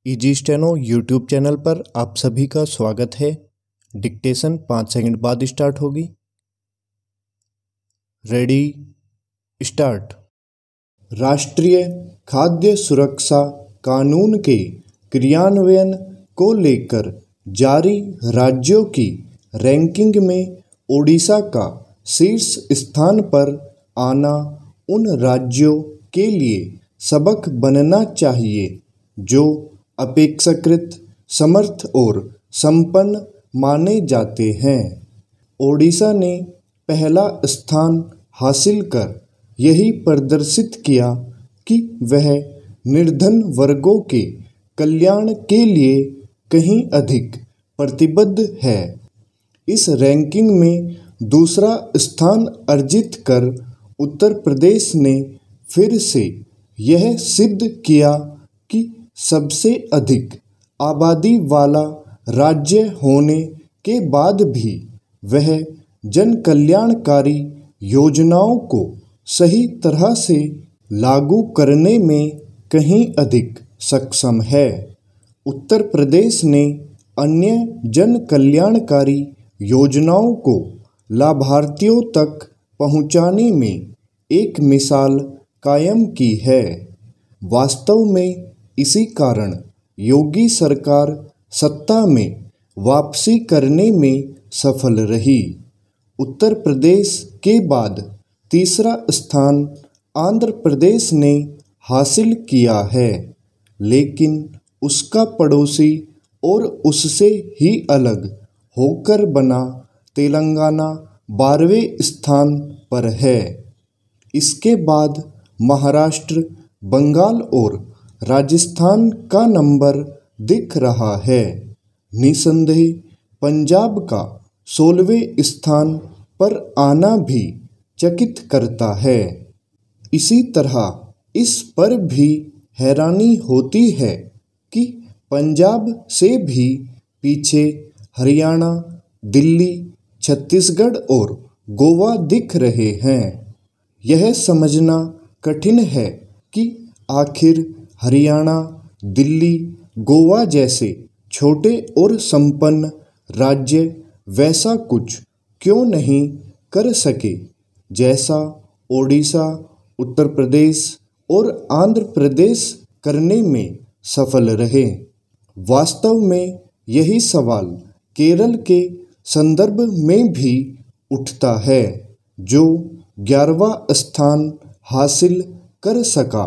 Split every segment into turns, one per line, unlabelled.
Easy steno YouTube channel पर आप सभी का स्वागत है। डिक्टेशन 5 सेकंड बाद स्टार्ट होगी। Ready start. राष्ट्रीय खाद्य सुरक्षा कानून के क्रियान्वयन को लेकर जारी राज्यों की रैंकिंग में ओडिशा का शीर्ष स्थान पर आना उन राज्यों के लिए सबक बनना चाहिए जो अपेक्षाकृत समर्थ और संपन्न माने जाते हैं। ओडिशा ने पहला स्थान हासिल कर यही प्रदर्शित किया कि वह निर्धन वर्गों के कल्याण के लिए कहीं अधिक प्रतिबद्ध है। इस रैंकिंग में दूसरा स्थान अर्जित कर उत्तर प्रदेश ने फिर से यह सिद्ध किया कि सबसे अधिक आबादी वाला राज्य होने के बाद भी वह जन कल्याणकारी योजनाओं को सही तरह से लागू करने में कहीं अधिक सक्षम है। उत्तर प्रदेश ने अन्य जन कल्याणकारी योजनाओं को लाभार्थियों तक पहुंचाने में एक मिसाल कायम की है। वास्तव में इसी कारण योगी सरकार सत्ता में वापसी करने में सफल रही। उत्तर प्रदेश के बाद तीसरा स्थान आंध्र प्रदेश ने हासिल किया है, लेकिन उसका पड़ोसी और उससे ही अलग होकर बना तेलंगाना 12वें स्थान पर है। इसके बाद महाराष्ट्र, बंगाल और राजस्थान का नंबर दिख रहा है। निसंदेह पंजाब का 16वें स्थान पर आना भी चकित करता है। इसी तरह इस पर भी हैरानी होती है कि पंजाब से भी पीछे हरियाणा, दिल्ली, छत्तीसगढ़ और गोवा दिख रहे हैं। यह समझना कठिन है कि आखिर हरियाणा, दिल्ली, गोवा जैसे छोटे और संपन्न राज्य वैसा कुछ क्यों नहीं कर सके जैसा ओडिशा, उत्तर प्रदेश और आंध्र प्रदेश करने में सफल रहे। वास्तव में यही सवाल केरल के संदर्भ में भी उठता है, जो 11वां स्थान हासिल कर सका।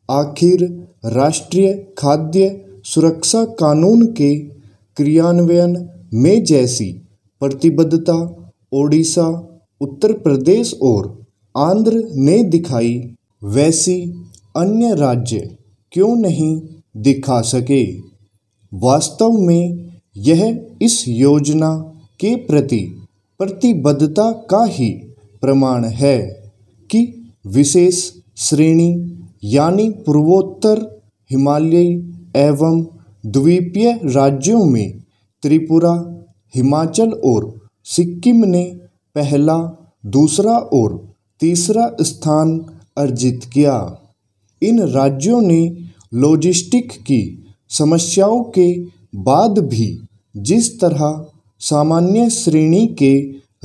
आखिर राष्ट्रीय खाद्य सुरक्षा कानून के क्रियान्वयन में जैसी प्रतिबद्धता ओडिशा, उत्तर प्रदेश और आंध्र ने दिखाई, वैसी अन्य राज्य क्यों नहीं दिखा सके। वास्तव में यह इस योजना के प्रति प्रतिबद्धता का ही प्रमाण है कि विशेष श्रेणी यानी पूर्वोत्तर, हिमालयी एवं द्वीपीय राज्यों में त्रिपुरा, हिमाचल और सिक्किम ने पहला, दूसरा और तीसरा स्थान अर्जित किया। इन राज्यों ने लॉजिस्टिक की समस्याओं के बाद भी जिस तरह सामान्य श्रेणी के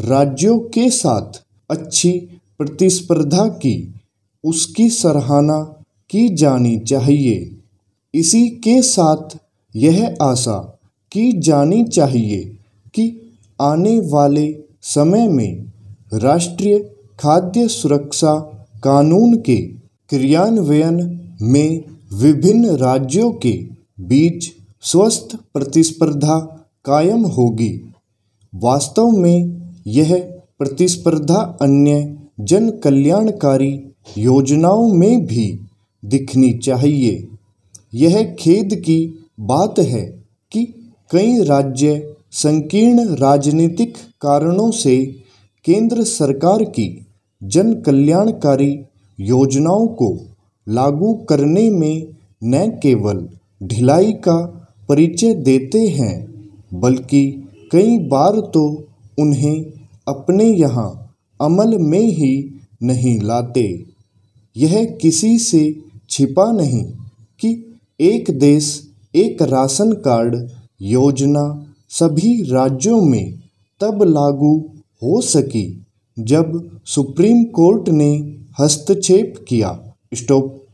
राज्यों के साथ अच्छी प्रतिस्पर्धा की, उसकी सराहना की जानी चाहिए। इसी के साथ यह आशा की जानी चाहिए कि आने वाले समय में राष्ट्रीय खाद्य सुरक्षा कानून के क्रियान्वयन में विभिन्न राज्यों के बीच स्वस्थ प्रतिस्पर्धा कायम होगी। वास्तव में यह प्रतिस्पर्धा अन्य जन कल्याणकारी योजनाओं में भी दिखनी चाहिए। यह खेद की बात है कि कई राज्य संकीर्ण राजनीतिक कारणों से केंद्र सरकार की जन कल्याणकारी योजनाओं को लागू करने में न केवल ढिलाई का परिचय देते हैं, बल्कि कई बार तो उन्हें अपने यहाँ अमल में ही नहीं लाते। यह किसी से छिपा नहीं कि एक देश एक राशन कार्ड योजना सभी राज्यों में तब लागू हो सकी जब सुप्रीम कोर्ट ने हस्तक्षेप किया। स्टॉप।